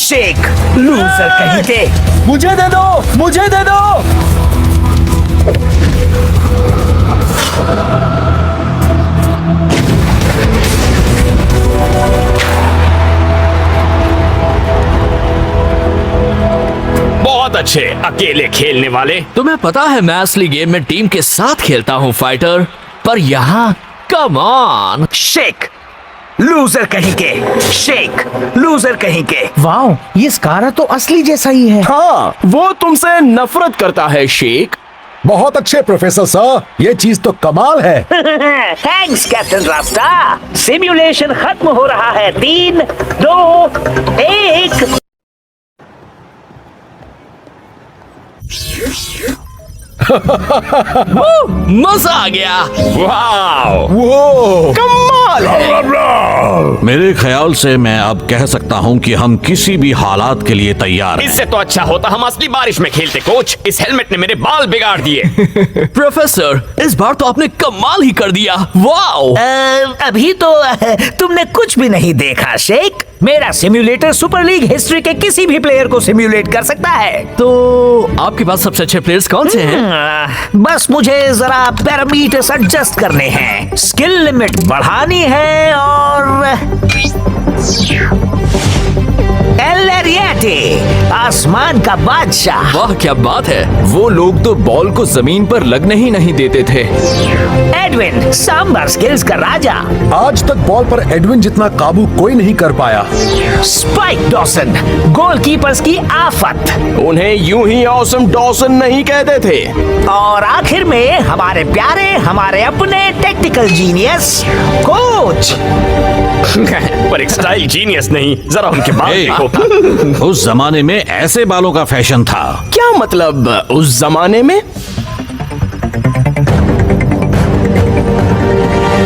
Shake, loser कहीं के। मुझे दे दो, मुझे दे दो। बहुत अच्छे अकेले खेलने वाले। तुम्हें पता है मैं असली गेम में टीम के साथ खेलता हूँ फाइटर, पर यहाँ कम ऑन। शेक, लूजर कहीं के। शेक, लूजर कहीं के। वाओ, ये स्कारा तो असली जैसा ही है। हाँ, वो तुमसे नफरत करता है शेक। बहुत अच्छे प्रोफेसर सर, ये चीज तो कमाल है। थैंक्स कैप्टन रास्ता। सिमुलेशन खत्म हो रहा है। 3, 2, 1। मजा आ गया। वाओ, वो कमाल है। मेरे ख्याल से मैं अब कह सकता हूँ कि हम किसी भी हालात के लिए तैयार हैं। इससे तो अच्छा होता हम असली बारिश में खेलते। कोच, इस हेलमेट ने मेरे बाल बिगाड़ दिए। प्रोफेसर, इस बार तो आपने कमाल ही कर दिया। वाओ। अभी तो तुमने कुछ भी नहीं देखा शेक। मेरा सिम्युलेटर सुपर लीग हिस्ट्री के किसी भी प्लेयर को सिम्युलेट कर सकता है। तो आपके पास सबसे अच्छे प्लेयर्स कौन से हैं? बस मुझे जरा पैरामीटर्स एडजस्ट करने हैं, स्किल लिमिट बढ़ानी है और एल एरिएटे, आसमान का बादशाह। वाह क्या बात है। वो लोग तो बॉल को जमीन पर लगने ही नहीं देते थे। एडविन, सांबर स्किल्स का राजा। आज तक बॉल पर एडविन जितना काबू कोई नहीं कर पाया। स्पाइक डॉसन, गोलकीपर्स की आफत। उन्हें यूं ही ऑसम डॉसन नहीं कहते थे। और आखिर में हमारे प्यारे, हमारे अपने टेक्निकल जीनियस कोच। पर एक स्टाइल जीनियस नहीं, जरा उनके बाल हे, देखो। उस जमाने में ऐसे बालों का फैशन था। क्या मतलब उस जमाने में?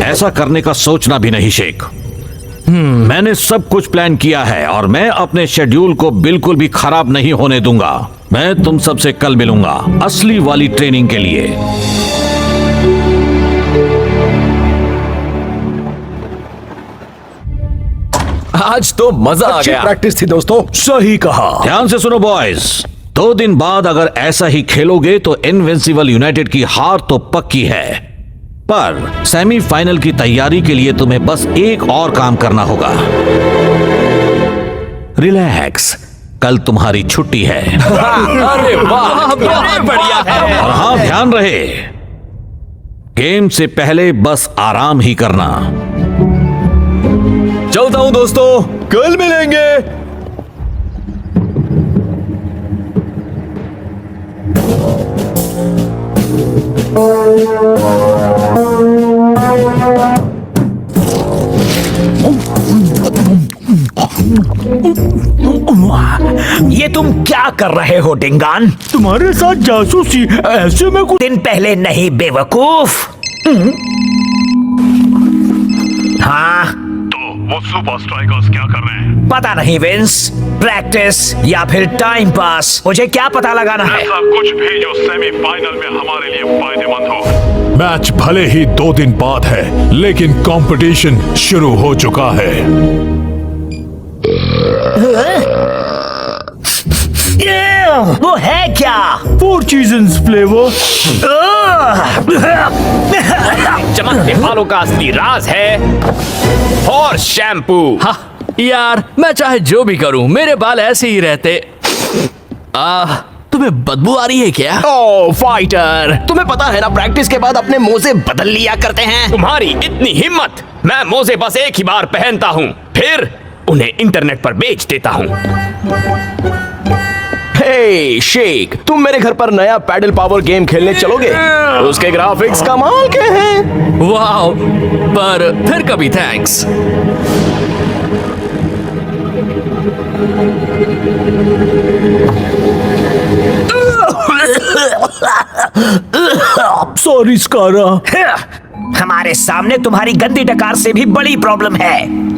ऐसा करने का सोचना भी नहीं शेख। मैंने सब कुछ प्लान किया है और मैं अपने शेड्यूल को बिल्कुल भी खराब नहीं होने दूंगा। मैं तुम सबसे कल मिलूंगा असली वाली ट्रेनिंग के लिए। आज तो मजा आ अच्छी गया। प्रैक्टिस थी दोस्तों। सही कहा। ध्यान से सुनो बॉयज, 2 दिन बाद अगर ऐसा ही खेलोगे तो इनविंसिबल यूनाइटेड की हार तो पक्की है, पर सेमीफाइनल की तैयारी के लिए तुम्हें बस एक और काम करना होगा। रिलैक्स, कल तुम्हारी छुट्टी है। अरे वाह, बहुत बढ़िया है। और हाँ, ध्यान रहे, गेम से पहले बस आराम ही करना। चलता हूँ दोस्तों, कल मिलेंगे। ये तुम क्या कर रहे हो डिंगान? तुम्हारे साथ जासूसी ऐसे में कुछ। दिन पहले नहीं बेवकूफ। हाँ, वो सुपर स्ट्राइकर्स क्या कर रहे हैं? पता नहीं विंस, प्रैक्टिस या फिर टाइम पास, मुझे क्या पता लगाना है। ऐसा कुछ भी जो सेमीफाइनल में हमारे लिए फायदेमंद हो। मैच भले ही 2 दिन बाद है, लेकिन कंपटीशन शुरू हो चुका है। वो है क्या? 4 सीजन्स फ्लेवर। चमकते बालों का असली राज है हॉर्स शैम्पू। हाँ, यार मैं चाहे जो भी करूं मेरे बाल ऐसे ही रहते। तुम्हें बदबू आ रही है क्या? ओ फाइटर, तुम्हें पता है ना प्रैक्टिस के बाद अपने मोजे बदल लिया करते हैं। तुम्हारी इतनी हिम्मत। मैं मोजे बस एक ही बार पहनता हूँ, फिर उन्हें इंटरनेट पर बेच देता हूँ। हे शेक, तुम मेरे घर पर नया पैडल पावर गेम खेलने चलोगे? उसके ग्राफिक्स कमाल के हैं। वाह, पर फिर कभी थैंक्स। सॉरी स्कारा। हमारे सामने तुम्हारी गंदी डकार से भी बड़ी प्रॉब्लम है।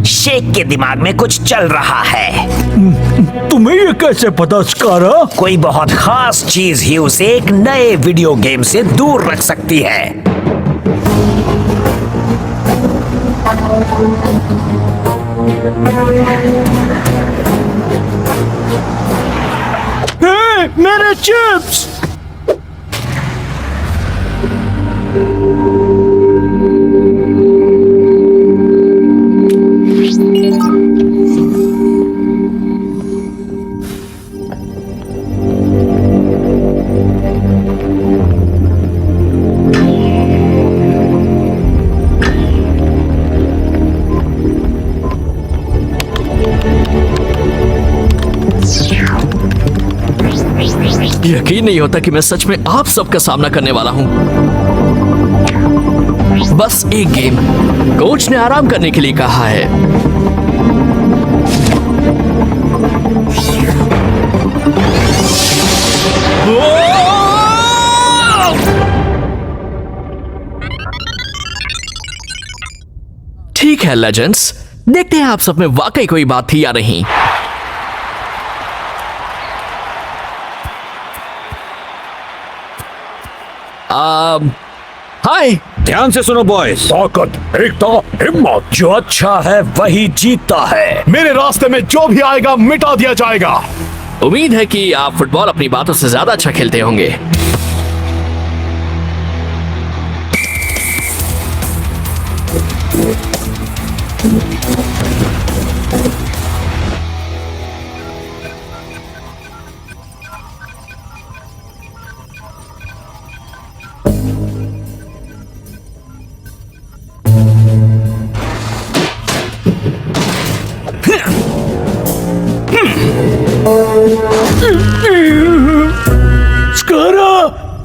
शेक के दिमाग में कुछ चल रहा है। तुम्हें ये कैसे पता स्कारा? कोई बहुत खास चीज ही उसे एक नए वीडियो गेम से दूर रख सकती है। चिप्स। यकीन नहीं होता कि मैं सच में आप सबका सामना करने वाला हूं। बस एक गेम। कोच ने आराम करने के लिए कहा है। ठीक है लेजेंड्स, देखते हैं आप सब में वाकई कोई बात थी या नहीं। हाय, ध्यान से सुनो बॉयज। ताकत, एकता, हिम्मत। जो अच्छा है वही जीतता है। मेरे रास्ते में जो भी आएगा मिटा दिया जाएगा। उम्मीद है कि आप फुटबॉल अपनी बातों से ज्यादा अच्छा खेलते होंगे।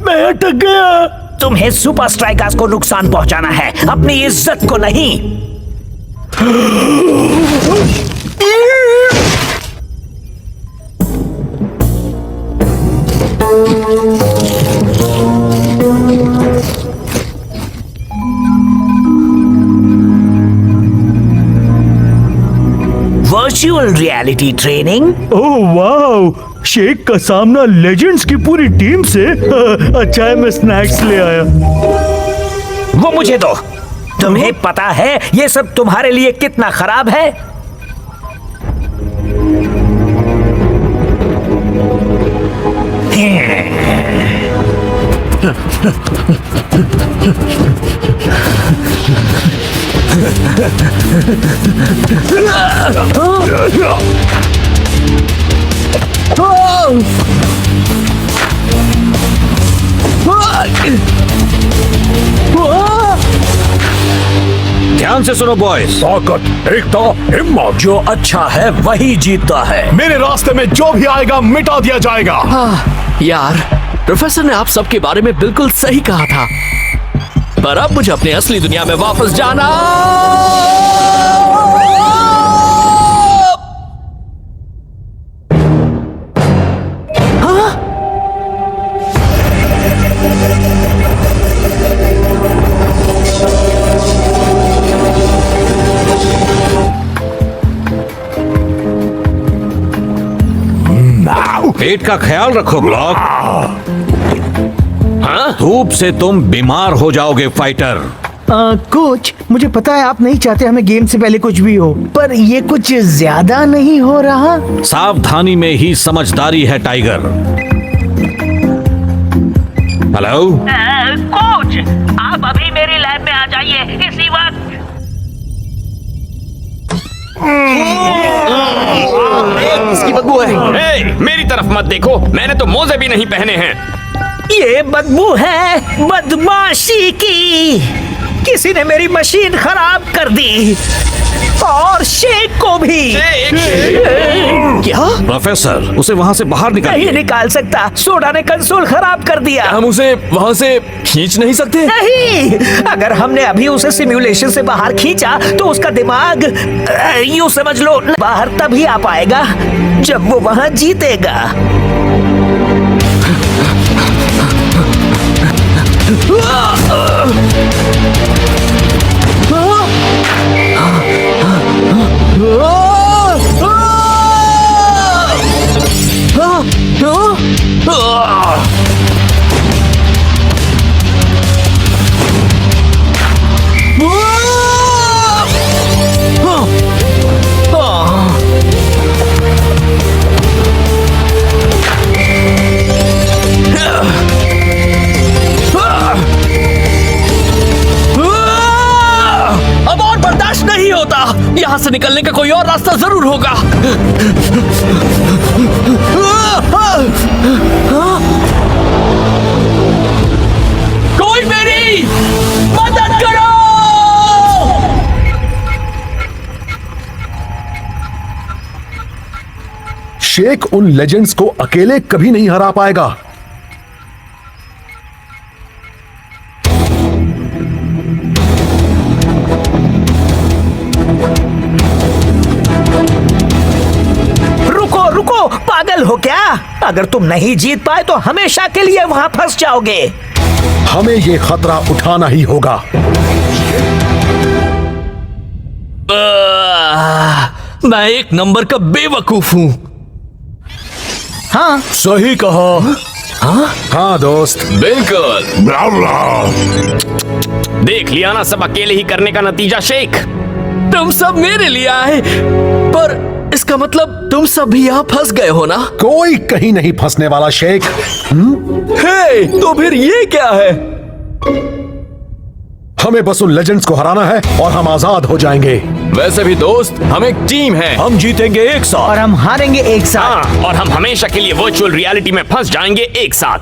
मैं अटक गया। तुम्हें सुपर स्ट्राइकर्स को नुकसान पहुंचाना है, अपनी इज्जत को नहीं। Virtual reality training. ओह वाह, शेख का सामना लेजेंड्स की पूरी टीम से। अच्छा है मैं स्नैक्स ले आया। वो मुझे दो। तुम्हें पता है ये सब तुम्हारे लिए कितना खराब है? ध्यान से सुनो बॉयज। ताकत, एकता, हिम्मत। जो अच्छा है वही जीतता है। मेरे रास्ते में जो भी आएगा मिटा दिया जाएगा। यार, प्रोफेसर ने आप सबके बारे में बिल्कुल सही कहा था, पर अब मुझे अपनी असली दुनिया में वापस जाना। पेट का ख्याल रखो ब्लॉक। धूप से तुम बीमार हो जाओगे फाइटर। कोच, मुझे पता है आप नहीं चाहते हमें गेम से पहले कुछ भी हो, पर ये कुछ ज्यादा नहीं हो रहा? सावधानी में ही समझदारी है टाइगर। हेलो कोच, आप अभी मेरी लैब में आ जाइए इसी वक्त। इसकी बदबू है। ए, मेरी तरफ मत देखो, मैंने तो मोजे भी नहीं पहने हैं। ये बदबू है बदमाशी की। किसी ने मेरी मशीन खराब कर दी और शेख को भी। क्या? प्रोफेसर, उसे वहां से बाहर नहीं निकालिए। निकाल सकता, सोडा ने कंसोल खराब कर दिया। हम उसे वहां से खींच नहीं सकते? नहीं, अगर हमने अभी उसे सिम्युलेशन से बाहर खींचा तो उसका दिमाग यूं समझ लो बाहर तभी आ पाएगा जब वो वहां जीतेगा। से निकलने का कोई और रास्ता जरूर होगा। कोई मेरी मदद करो। शेख उन लेजेंड्स को अकेले कभी नहीं हरा पाएगा। रुको रुको, पागल हो क्या? अगर तुम नहीं जीत पाए तो हमेशा के लिए वहां फंस जाओगे। हमें ये खतरा उठाना ही होगा। मैं एक नंबर का बेवकूफ हूं। हाँ, सही कहा। हाँ दोस्त, बिल्कुल। देख लिया ना, सब अकेले ही करने का नतीजा शेख। तुम सब मेरे लिए आए, पर इसका मतलब तुम सब भी यहाँ फंस गए हो ना? कोई कहीं नहीं फंसने वाला शेख। हे, तो फिर ये क्या है? हमें बस उन लेजेंड्स को हराना है और हम आजाद हो जाएंगे। वैसे भी दोस्त, हम एक टीम है। हम जीतेंगे एक साथ। और हम हारेंगे एक साथ। हाँ, और हम हमेशा के लिए वर्चुअल रियलिटी में फंस जाएंगे एक साथ।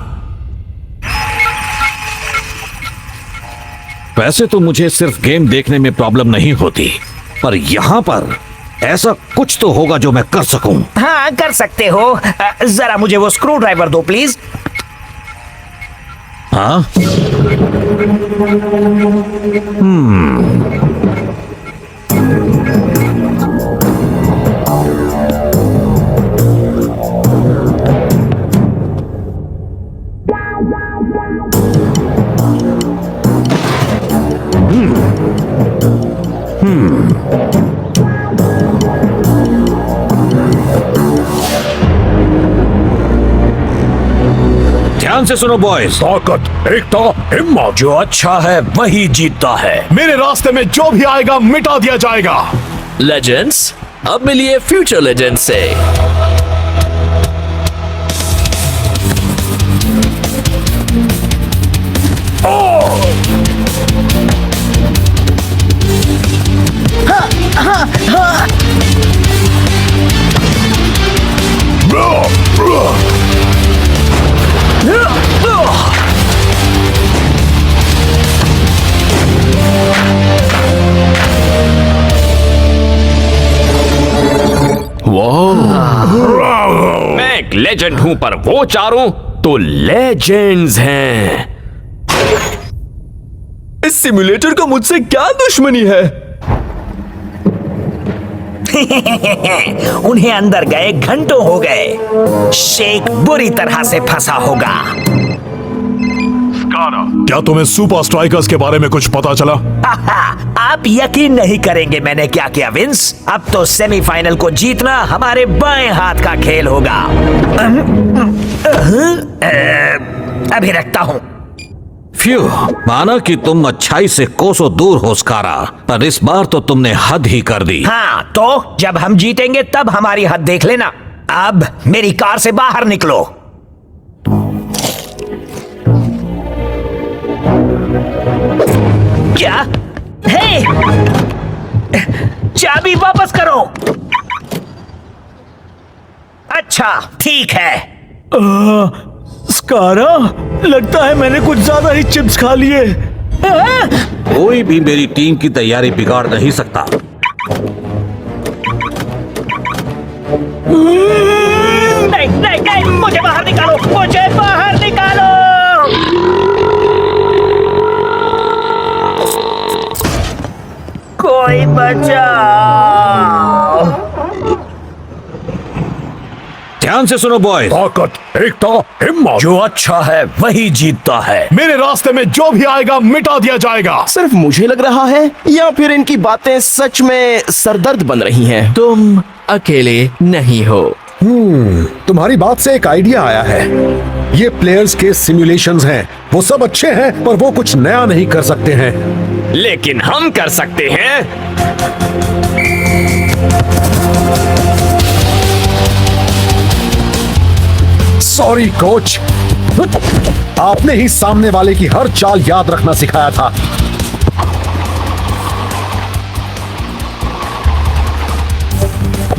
वैसे तो मुझे सिर्फ गेम देखने में प्रॉब्लम नहीं होती, पर यहाँ पर ऐसा कुछ तो होगा जो मैं कर सकूं। हाँ, कर सकते हो। जरा मुझे वो स्क्रू ड्राइवर दो प्लीज। हाँ? ध्यान से सुनो बॉयज। ताकत, एकता, हिम्मत। जो अच्छा है वही जीतता है। मेरे रास्ते में जो भी आएगा मिटा दिया जाएगा। लेजेंड्स, अब मिलिए फ्यूचर लेजेंड्स से। मैं एक लेजेंड हूं, पर वो चारों तो लेजेंड्स हैं। इस सिम्युलेटर को मुझसे क्या दुश्मनी है? उन्हें अंदर गए घंटों हो गए। शेख बुरी तरह से फंसा होगा। क्या तुम्हें सुपर स्ट्राइकर्स के बारे में कुछ पता चला? आप यकीन नहीं करेंगे मैंने क्या किया विंस। अब तो सेमीफाइनल को जीतना हमारे बाएं हाथ का खेल होगा। अभी रखता हूं। फ्यू, माना कि तुम अच्छाई से कोसों दूर हो स्कारा, पर इस बार तो तुमने हद ही कर दी। हाँ, तो जब हम जीतेंगे तब हमारी हद देख लेना। अब मेरी कार से बाहर निकलो। क्या? हे! चाबी वापस करो। अच्छा, ठीक है। स्कारा, लगता है मैंने कुछ ज्यादा ही चिप्स खा लिए। कोई भी मेरी टीम की तैयारी बिगाड़ नहीं सकता। नहीं, नहीं, नहीं, मुझे बाहर निकालो, मुझे बाहर निकालो। कोई बचाओ। ध्यान से सुनो बॉयज। ताकत, एकता, हिम्मत। जो अच्छा है वही जीतता है। मेरे रास्ते में जो भी आएगा मिटा दिया जाएगा। सिर्फ मुझे लग रहा है या फिर इनकी बातें सच में सरदर्द बन रही हैं? तुम अकेले नहीं हो। तुम्हारी बात से एक आइडिया आया है। ये प्लेयर्स के सिमुलेशंस हैं। वो सब अच्छे हैं, पर वो कुछ नया नहीं कर सकते हैं। लेकिन हम कर सकते हैं। सॉरी कोच, आपने ही सामने वाले की हर चाल याद रखना सिखाया था।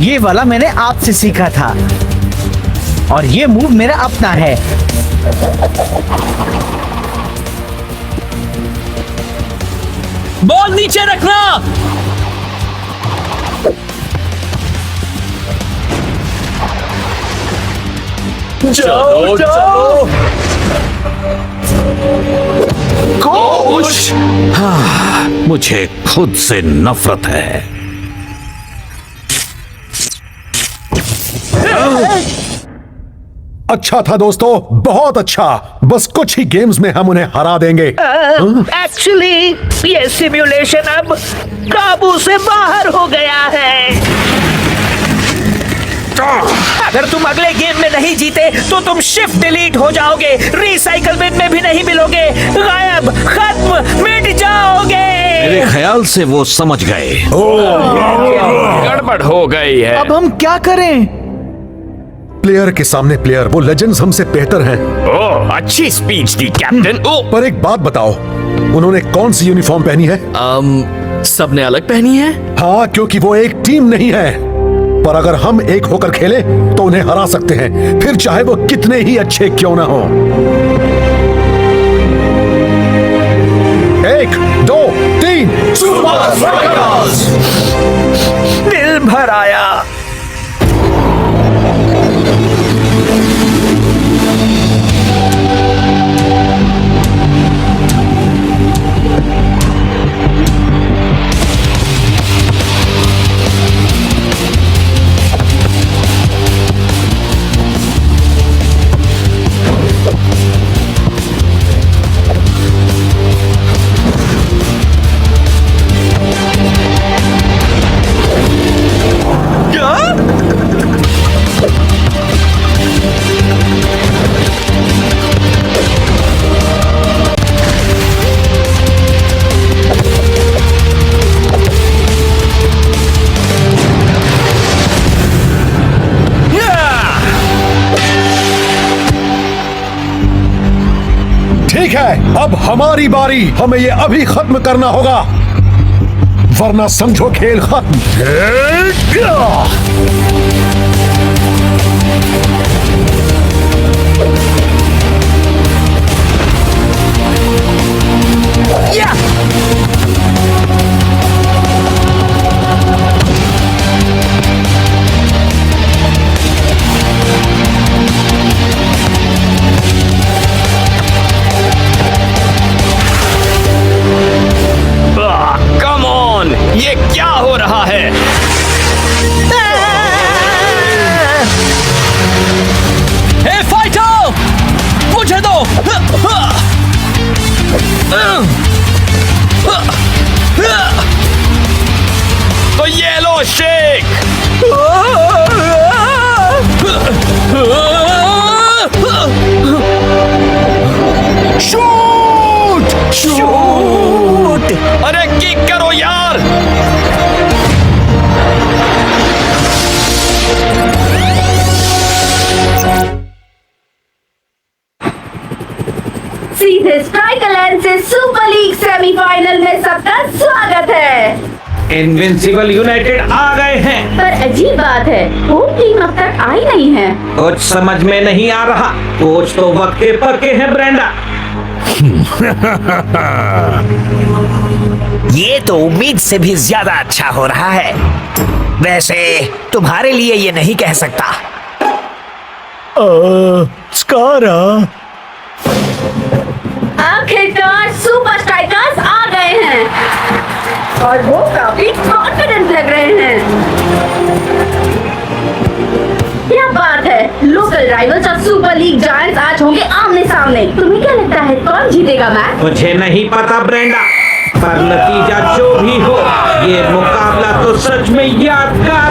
ये वाला मैंने आपसे सीखा था और ये मूव मेरा अपना है। बॉल नीचे रखना। चलो चलो कोच। मुझे खुद से नफरत है। अच्छा था दोस्तों, बहुत अच्छा। बस कुछ ही गेम्स में हम उन्हें हरा देंगे। एक्चुअली ये सिमुलेशन अब काबू से बाहर हो गया है। अगर तुम अगले गेम में नहीं जीते तो तुम शिफ्ट डिलीट हो जाओगे, रिसाइकल बिन में भी नहीं मिलोगे, गायब, खत्म, मिट जाओगे। मेरे ख्याल से वो समझ गए। गड़बड़ हो गई है। अब हम क्या करें? प्लेयर के सामने प्लेयर, वो लेजेंड्स हमसे बेहतर हैं। ओह, अच्छी स्पीच दी कैप्टन। ओह, पर एक बात बताओ, उन्होंने कौन सी यूनिफॉर्म पहनी है? सबने अलग पहनी है। हाँ, क्योंकि वो एक टीम नहीं है। पर अगर हम एक होकर खेले तो उन्हें हरा सकते हैं, फिर चाहे वो कितने ही अच्छे क्यों ना हो। 1 2 3 सुपर स्ट्राइकर्स। दिल भर आया। ठीक है, अब हमारी बारी। हमें ये अभी खत्म करना होगा, वरना समझो खेल खत्म। कम ऑन, ये क्या हो रहा है? हे फाइटर, मुझे दो। तो ये लो शेक। शूट! शूट! अरे किक करो यार। सीधे स्ट्राइकर लैंड से सुपर लीग सेमीफाइनल में सबका स्वागत है। इनविंसिबल यूनाइटेड आ गए हैं। पर अजीब बात है, होम टीम अब तक आई नहीं है। कुछ समझ में नहीं आ रहा। कोच तो वक्त के पक्के हैं ब्रेंडा। ये तो उम्मीद से भी ज्यादा अच्छा हो रहा है। वैसे तुम्हारे लिए ये नहीं कह सकता। स्कारा, आखिरकार सुपर स्ट्राइकर्स आ गए हैं और वो काफी कॉन्फिडेंट लग रहे हैं। क्या बात है, लोकल राइवल्स और सुपर लीग जायंट्स आज होंगे आमने सामने। तुम्हें क्या लगता है कौन जीतेगा मैच? मुझे नहीं पता ब्रेंडा, पर नतीजा जो भी हो, ये मुकाबला तो सच में यादगार